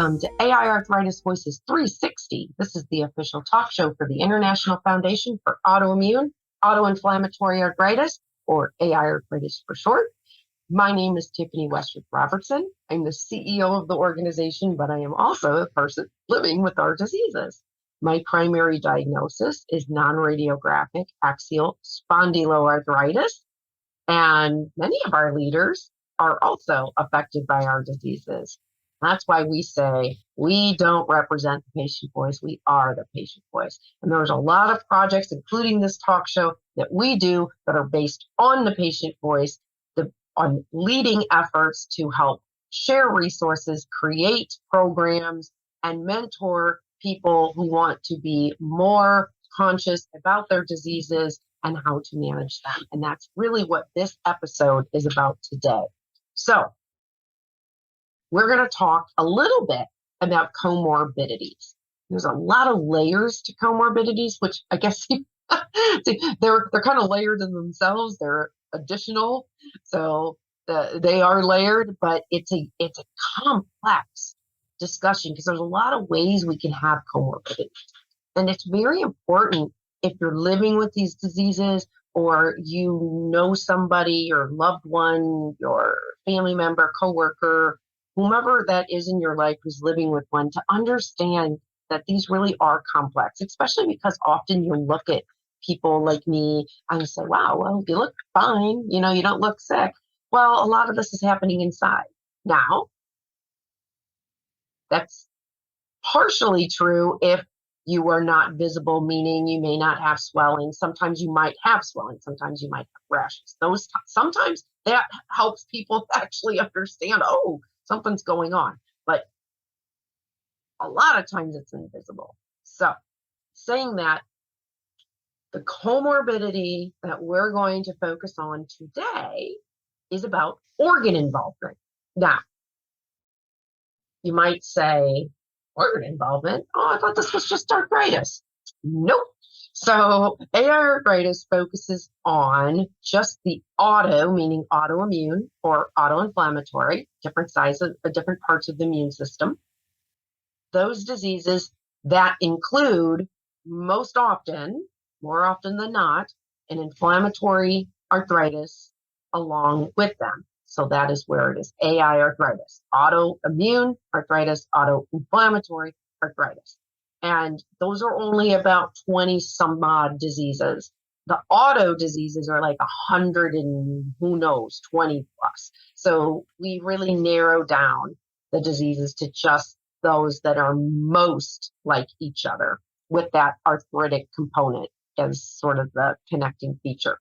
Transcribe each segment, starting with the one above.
Welcome to AI Arthritis Voices 360. This is the official talk show for the International Foundation for Autoimmune, Autoinflammatory Arthritis, or AI Arthritis for short. My name is Tiffany Westwood Robertson. I'm the CEO of the organization, but I am also a person living with our diseases. My primary diagnosis is non-radiographic axial spondyloarthritis, and many of our leaders are also affected by our diseases. That's why we say we don't represent the patient voice, we are the patient voice. And there's a lot of projects, including this talk show, that we do that are based on the patient voice, on leading efforts to help share resources, create programs, and mentor people who want to be more conscious about their diseases and how to manage them. And that's really what this episode is about today. So we're going to talk a little bit about comorbidities. There's a lot of layers to comorbidities, which I guess they're kind of layered in themselves. They're additional, so they are layered, but it's a complex discussion because there's a lot of ways we can have comorbidities, and it's very important if you're living with these diseases or you know somebody, your loved one, your family member, coworker, whomever that is in your life who's living with one, to understand that these really are complex, especially because often you look at people like me and say, wow, well, you look fine, you don't look sick. Well, a lot of this is happening inside. Now, that's partially true if you are not visible, meaning you may not have swelling. Sometimes you might have swelling. Sometimes you might have rashes. Sometimes that helps people actually understand, oh, something's going on. But a lot of times it's invisible. So saying that, the comorbidity that we're going to focus on today is about organ involvement. Now, you might say, organ involvement? Oh, I thought this was just arthritis. Nope. So AiArthritis focuses on just the auto, meaning autoimmune or autoinflammatory, different sizes, different parts of the immune system. Those diseases that include more often than not, an inflammatory arthritis along with them. So that is where it is AiArthritis, autoimmune arthritis, autoinflammatory arthritis. And those are only about 20 some odd diseases. The auto diseases are like 100 and who knows, 20 plus. So we really narrow down the diseases to just those that are most like each other with that arthritic component as sort of the connecting feature.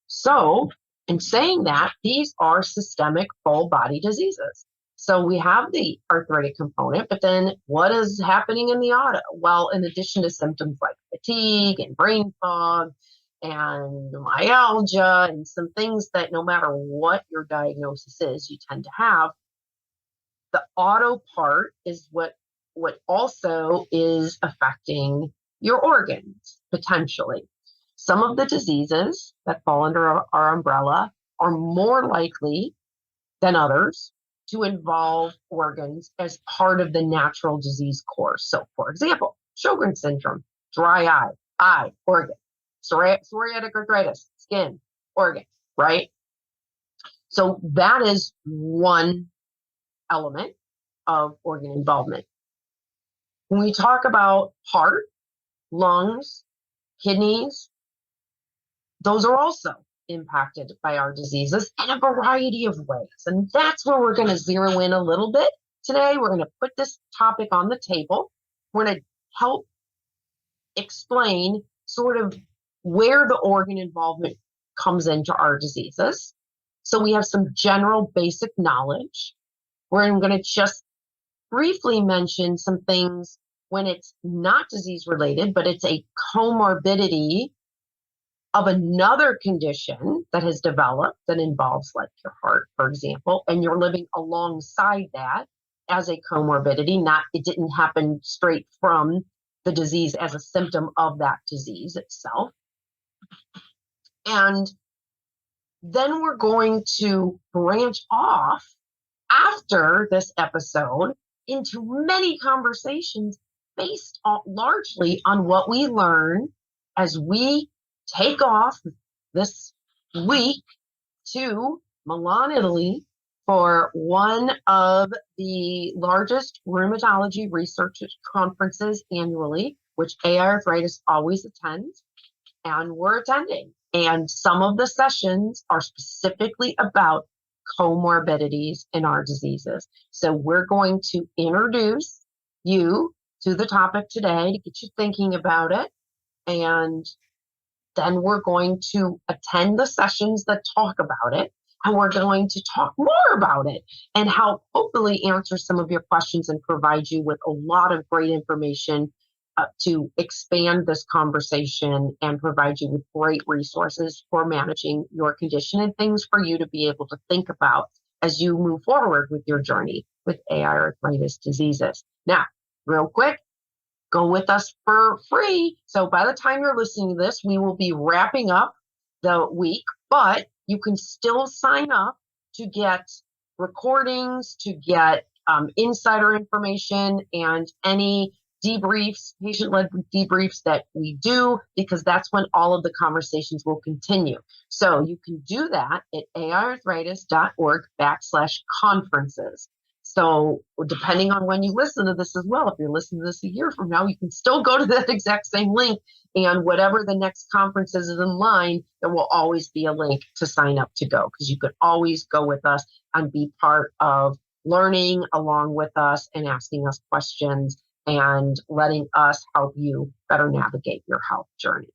So in saying that, these are systemic full body diseases. So we have the arthritic component, but then what is happening in the auto? Well, in addition to symptoms like fatigue and brain fog and myalgia and some things that no matter what your diagnosis is, you tend to have, the auto part is what also is affecting your organs potentially. Some of the diseases that fall under our umbrella are more likely than others to involve organs as part of the natural disease course. So, for example, Sjogren's syndrome, dry eye, organ. Psoriatic arthritis, skin, organ, right? So that is one element of organ involvement. When we talk about heart, lungs, kidneys, those are also impacted by our diseases in a variety of ways. And that's where we're going to zero in a little bit today. We're going to put this topic on the table. We're going to help explain sort of where the organ involvement comes into our diseases. So we have some general basic knowledge. We're going to just briefly mention some things when it's not disease related, but it's a comorbidity of another condition that has developed that involves like your heart, for example, and you're living alongside that as a comorbidity. It didn't happen straight from the disease as a symptom of that disease itself. And then we're going to branch off after this episode into many conversations based largely on what we learn as we take off this week to Milan, Italy, for one of the largest rheumatology research conferences annually, which AiArthritis always attends, and we're attending. And some of the sessions are specifically about comorbidities in our diseases. So we're going to introduce you to the topic today to get you thinking about it. And then we're going to attend the sessions that talk about it. And we're going to talk more about it and help hopefully answer some of your questions and provide you with a lot of great information to expand this conversation and provide you with great resources for managing your condition and things for you to be able to think about as you move forward with your journey with AiArthritis diseases. Now, real quick, go with us for free. So by the time you're listening to this, we will be wrapping up the week, but you can still sign up to get recordings, to get insider information, and any debriefs, patient-led debriefs that we do, because that's when all of the conversations will continue. So you can do that at aiarthritis.org/conferences. So depending on when you listen to this as well, if you're listening to this a year from now, you can still go to that exact same link, and whatever the next conference is in line, there will always be a link to sign up to go, because you could always go with us and be part of learning along with us and asking us questions and letting us help you better navigate your health journey.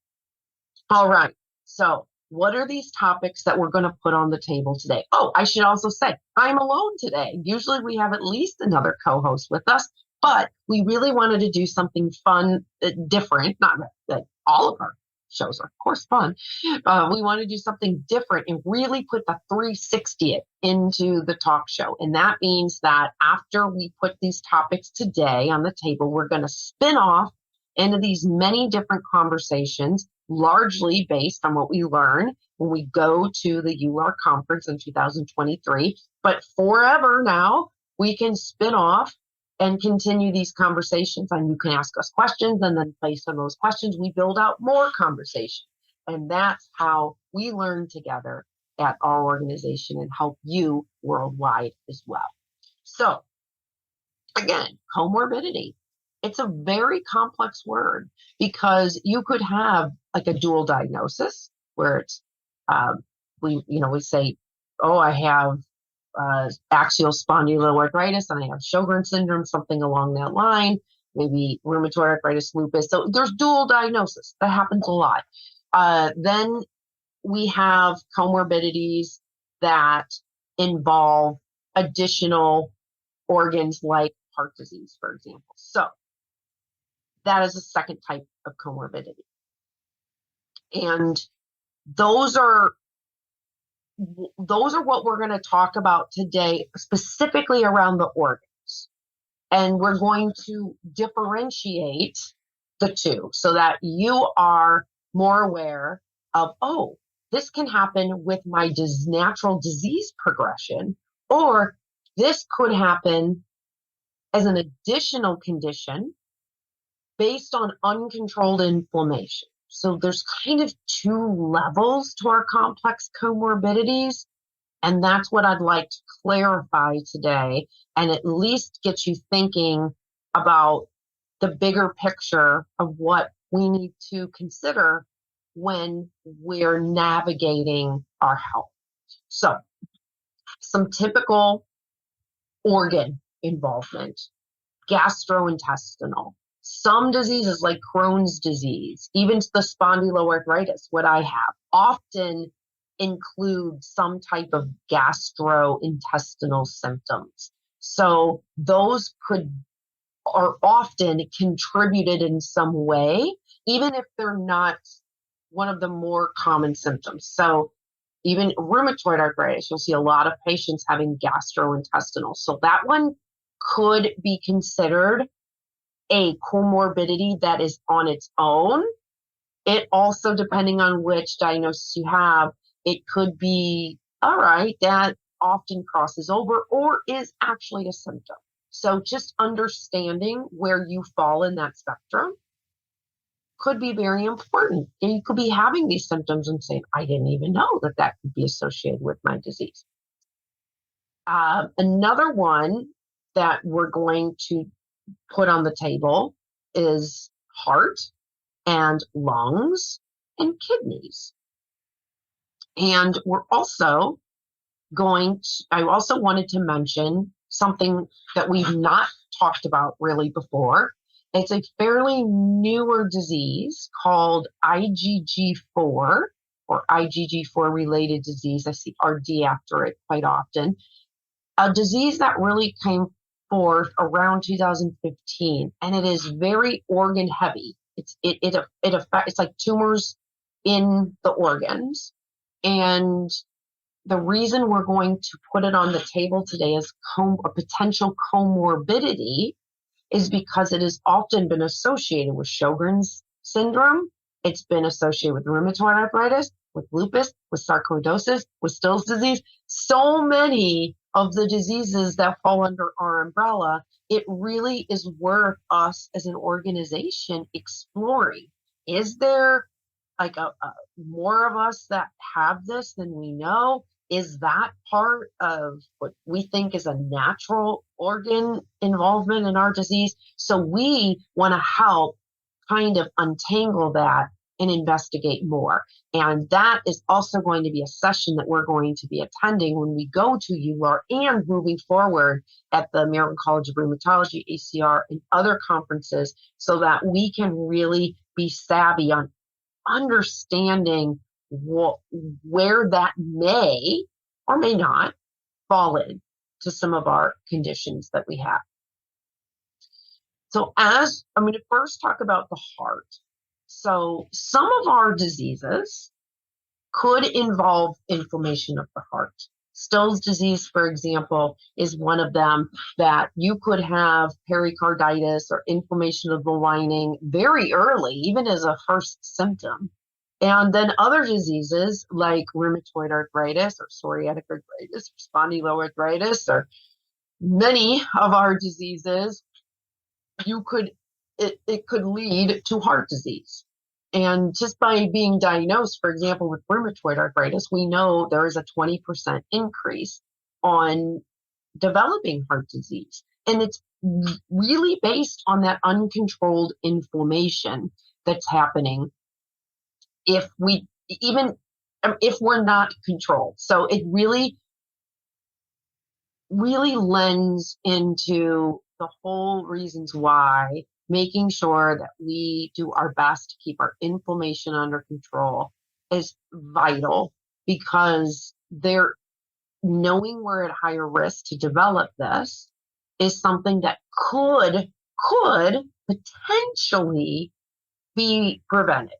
All right. So what are these topics that we're going to put on the table today? Oh, I should also say, I'm alone today. Usually we have at least another co-host with us, but we really wanted to do something fun, different. Not that all of our shows are, of course, fun. We want to do something different and really put the 360 into the talk show. And that means that after we put these topics today on the table, we're going to spin off into these many different conversations, largely based on what we learn when we go to the UR conference in 2023. But forever now, we can spin off and continue these conversations, and you can ask us questions, and then based on those questions, we build out more conversation. And that's how we learn together at our organization and help you worldwide as well. So again, comorbidity. It's a very complex word, because you could have like a dual diagnosis where it's, we say, oh, I have axial spondyloarthritis and I have Sjogren's syndrome, something along that line, maybe rheumatoid arthritis, lupus. So there's dual diagnosis. That happens a lot. Then we have comorbidities that involve additional organs like heart disease, for example. So that is a second type of comorbidity. And those are what we're going to talk about today, specifically around the organs. And we're going to differentiate the two so that you are more aware of, oh, this can happen with my natural disease progression, or this could happen as an additional condition based on uncontrolled inflammation. So there's kind of two levels to our complex comorbidities, and that's what I'd like to clarify today, and at least get you thinking about the bigger picture of what we need to consider when we're navigating our health. So some typical organ involvement: gastrointestinal. Some diseases like Crohn's disease, even the spondyloarthritis, what I have, often include some type of gastrointestinal symptoms. So those are often contributed in some way, even if they're not one of the more common symptoms. So even rheumatoid arthritis, you'll see a lot of patients having gastrointestinal. So that one could be considered a comorbidity that is on its own. It also, depending on which diagnosis you have, it could be, all right, that often crosses over or is actually a symptom. So just understanding where you fall in that spectrum could be very important. And you could be having these symptoms and saying, I didn't even know that that could be associated with my disease. Another one that we're going to put on the table is heart and lungs and kidneys. And we're also I also wanted to mention something that we've not talked about really before. It's a fairly newer disease called IgG4 or IgG4 related disease. I see RD after it quite often. A disease that really came forth around 2015, and it is very organ heavy. It's like tumors in the organs. And the reason we're going to put it on the table today as a potential comorbidity is because it has often been associated with Sjogren's syndrome. It's been associated with rheumatoid arthritis, with lupus, with sarcoidosis, with Still's disease. So many of the diseases that fall under our umbrella, it really is worth us as an organization exploring. Is there like more of us that have this than we know? Is that part of what we think is a natural organ involvement in our disease? So we want to help kind of untangle that and investigate more. And that is also going to be a session that we're going to be attending when we go to EULAR and moving forward at the American College of Rheumatology, ACR, and other conferences, so that we can really be savvy on understanding where that may or may not fall in to some of our conditions that we have. So I'm going to first talk about the heart. So some of our diseases could involve inflammation of the heart. Still's disease, for example, is one of them, that you could have pericarditis or inflammation of the lining very early, even as a first symptom. And then other diseases like rheumatoid arthritis or psoriatic arthritis, or spondyloarthritis, or many of our diseases, it could lead to heart disease. And just by being diagnosed, for example, with rheumatoid arthritis, we know there is a 20% increase on developing heart disease. And it's really based on that uncontrolled inflammation that's happening if we're not controlled. So it really lends into the whole reasons why making sure that we do our best to keep our inflammation under control is vital, because knowing we're at higher risk to develop this is something that could potentially be prevented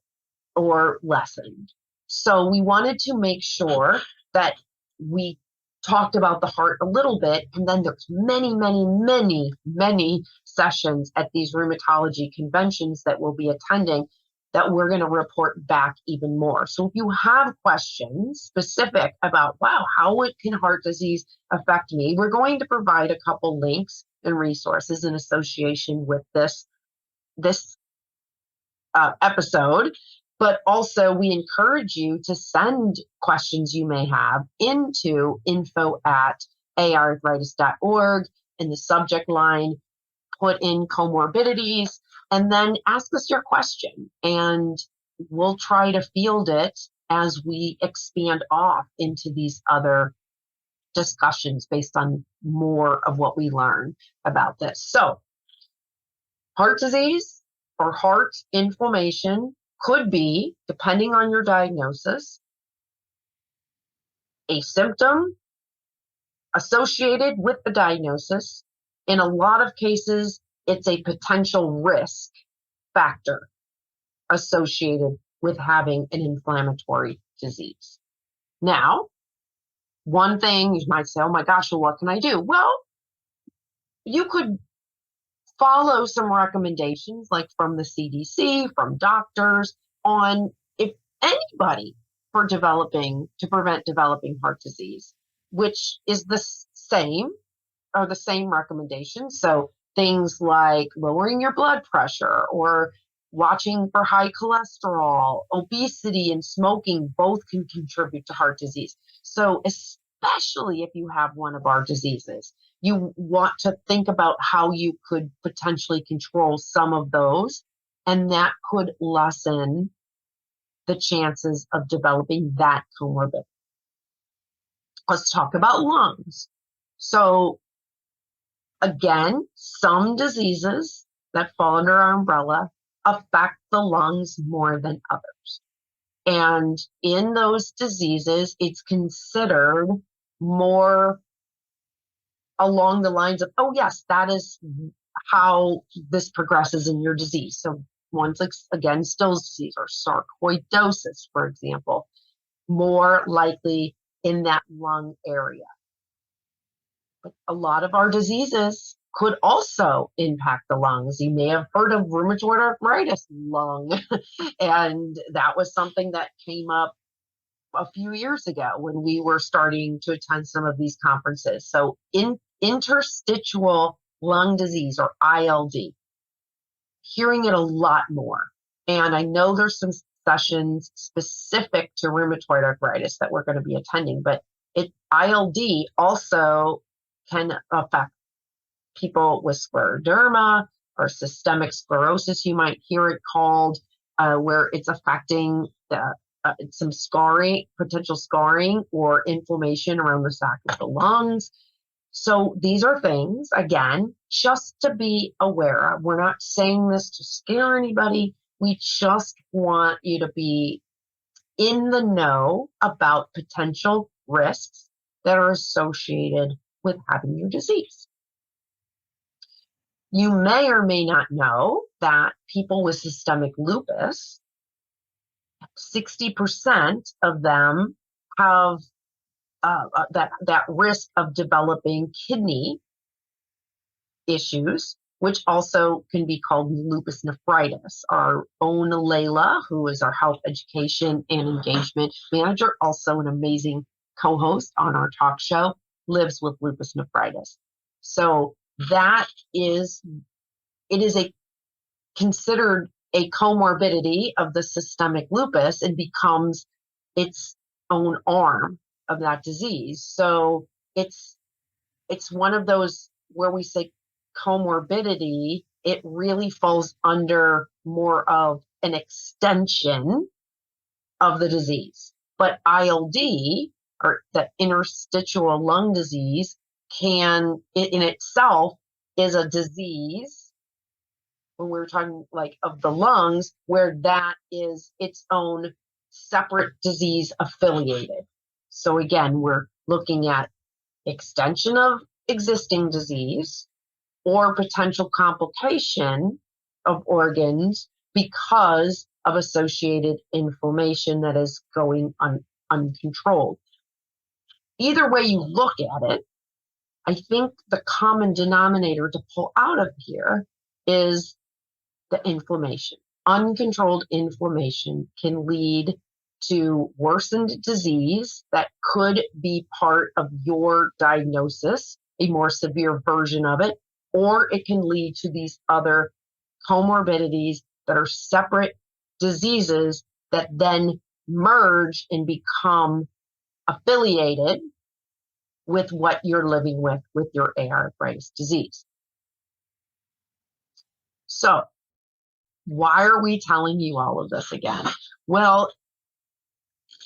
or lessened. So we wanted to make sure that we talked about the heart a little bit, and then there's many sessions at these rheumatology conventions that we'll be attending that we're going to report back even more. So if you have questions specific about, wow, how can heart disease affect me, we're going to provide a couple links and resources in association with this episode. But also, we encourage you to send questions you may have into info@aiarthritis.org. In the subject line, put in comorbidities, and then ask us your question. And we'll try to field it as we expand off into these other discussions based on more of what we learn about this. So, heart disease or heart inflammation could be, depending on your diagnosis, a symptom associated with the diagnosis. In a lot of cases, it's a potential risk factor associated with having an inflammatory disease. Now, one thing you might say, oh my gosh, well, what can I do? Well, you could follow some recommendations like from the CDC, from doctors, on if anybody to prevent developing heart disease, which is the same are the same recommendations. So things like lowering your blood pressure or watching for high cholesterol, obesity, and smoking both can contribute to heart disease. So especially if you have one of our diseases, you want to think about how you could potentially control some of those, and that could lessen the chances of developing that comorbidity. Let's talk about lungs. So again, some diseases that fall under our umbrella affect the lungs more than others. And in those diseases, it's considered more along the lines of, oh, yes, that is how this progresses in your disease. So ones like, again, Still's disease or sarcoidosis, for example, more likely in that lung area. But a lot of our diseases could also impact the lungs. You may have heard of rheumatoid arthritis lung, and that was something that came up a few years ago when we were starting to attend some of these conferences. So interstitial lung disease, or ILD, hearing it a lot more. And I know there's some sessions specific to rheumatoid arthritis that we're going to be attending, but ILD also can affect people with scleroderma or systemic sclerosis, you might hear it called, where it's affecting some scarring, potential scarring or inflammation around the sac of the lungs. So these are things, again, just to be aware of. We're not saying this to scare anybody. We just want you to be in the know about potential risks that are associated with having your disease. You may or may not know that people with systemic lupus, 60% of them have that risk of developing kidney issues, which also can be called lupus nephritis. Our own Layla, who is our health education and engagement manager, also an amazing co-host on our talk show, lives with lupus nephritis. So it is considered a comorbidity of the systemic lupus and becomes its own arm of that disease. So it's one of those where we say comorbidity, it really falls under more of an extension of the disease. But ILD, or the interstitial lung disease, in itself is a disease, when we're talking like of the lungs, where that is its own separate disease affiliated. So again, we're looking at extension of existing disease or potential complication of organs because of associated inflammation that is going uncontrolled. Either way you look at it, I think the common denominator to pull out of here is the inflammation. Uncontrolled inflammation can lead to worsened disease that could be part of your diagnosis, a more severe version of it, or it can lead to these other comorbidities that are separate diseases that then merge and become affiliated with what you're living with your AiArthritis disease. So why are we telling you all of this again? Well,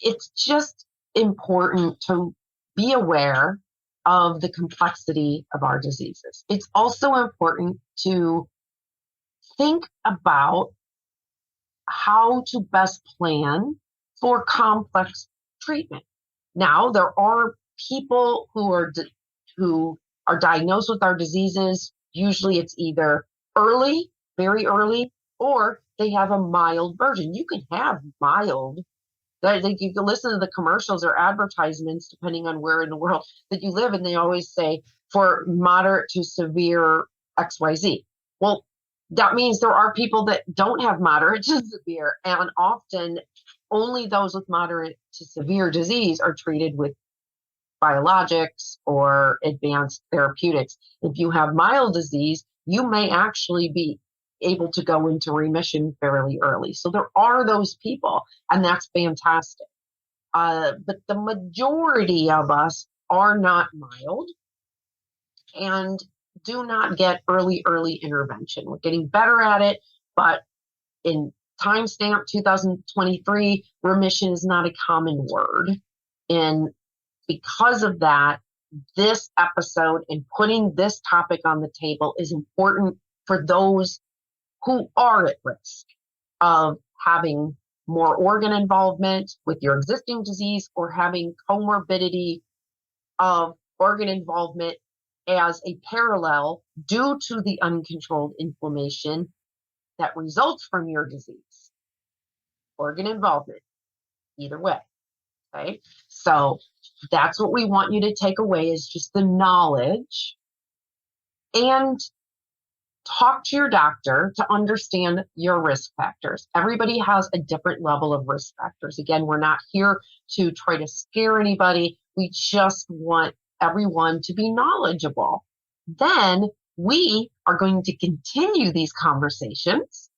it's just important to be aware of the complexity of our diseases. It's also important to think about how to best plan for complex treatment. Now, there are people who are diagnosed with our diseases. Usually it's either early, very early, or they have a mild version. You can have mild. You can listen to the commercials or advertisements, depending on where in the world that you live, and they always say for moderate to severe XYZ. Well, that means there are people that don't have moderate to severe, and often only those with moderate to severe disease are treated with biologics or advanced therapeutics. If you have mild disease, you may actually be able to go into remission fairly early. So there are those people, and that's fantastic. But the majority of us are not mild and do not get early intervention. We're getting better at it, but in timestamp 2023, remission is not a common word. And because of that, this episode and putting this topic on the table is important for those who are at risk of having more organ involvement with your existing disease or having comorbidity of organ involvement as a parallel due to the uncontrolled inflammation that results from your disease. Organ involvement, either way. Okay, so that's what we want you to take away is just the knowledge, and talk to your doctor to understand your risk factors. Everybody has a different level of risk factors. Again, we're not here to try to scare anybody. We just want everyone to be knowledgeable. Then we are going to continue these conversations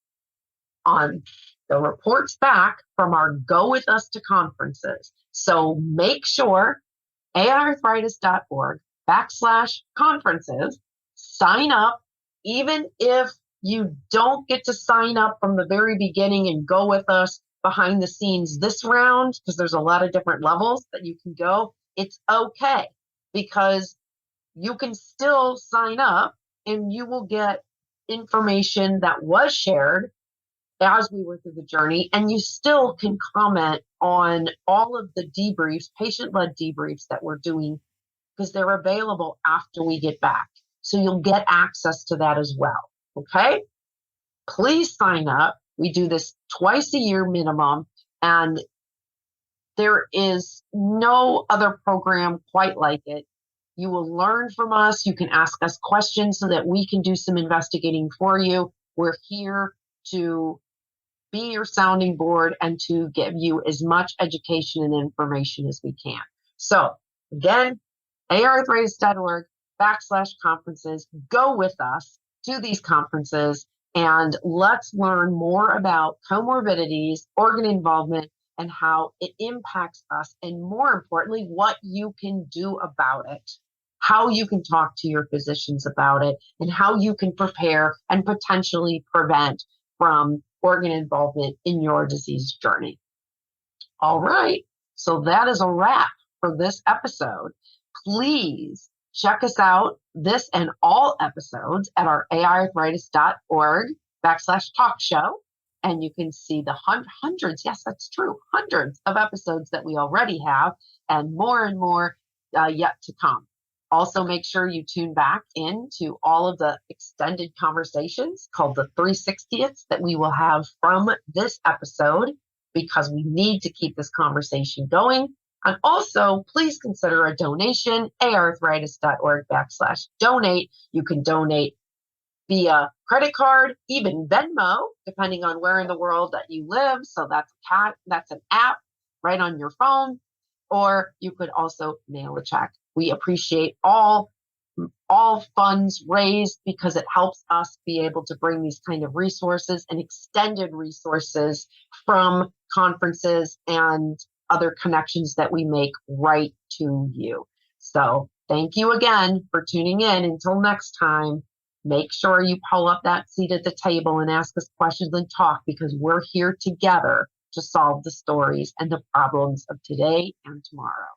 on the reports back from our Go With Us to conferences. So make sure AiArthritis.org/conferences, sign up. Even if you don't get to sign up from the very beginning and go with us behind the scenes this round, because there's a lot of different levels that you can go, it's okay, because you can still sign up and you will get information that was shared as we were through the journey, and you still can comment on all of the debriefs, patient-led debriefs that we're doing, because they're available after we get back. So you'll get access to that as well, okay? Please sign up. We do this twice a year minimum, and there is no other program quite like it. You will learn from us. You can ask us questions so that we can do some investigating for you. We're here to be your sounding board and to give you as much education and information as we can. So again, AiArthritis.org/conferences. Go with us to these conferences and let's learn more about comorbidities, organ involvement, and how it impacts us. And more importantly, what you can do about it, how you can talk to your physicians about it, and how you can prepare and potentially prevent from organ involvement in your disease journey. All right, so that is a wrap for this episode. Please check us out, this and all episodes, at our AiArthritis.org/talk show. And you can see the hundreds, yes, that's true, hundreds of episodes that we already have, and more yet to come. Also, make sure you tune back into all of the extended conversations called the 360ths that we will have from this episode, because we need to keep this conversation going. And also, please consider a donation, AiArthritis.org/donate. You can donate via credit card, even Venmo, depending on where in the world that you live. So that's an app right on your phone, or you could also mail a check. We appreciate all funds raised, because it helps us be able to bring these kind of resources and extended resources from conferences and other connections that we make right to you. So thank you again for tuning in. Until next time, make sure you pull up that seat at the table and ask us questions and talk, because we're here together to solve the stories and the problems of today and tomorrow.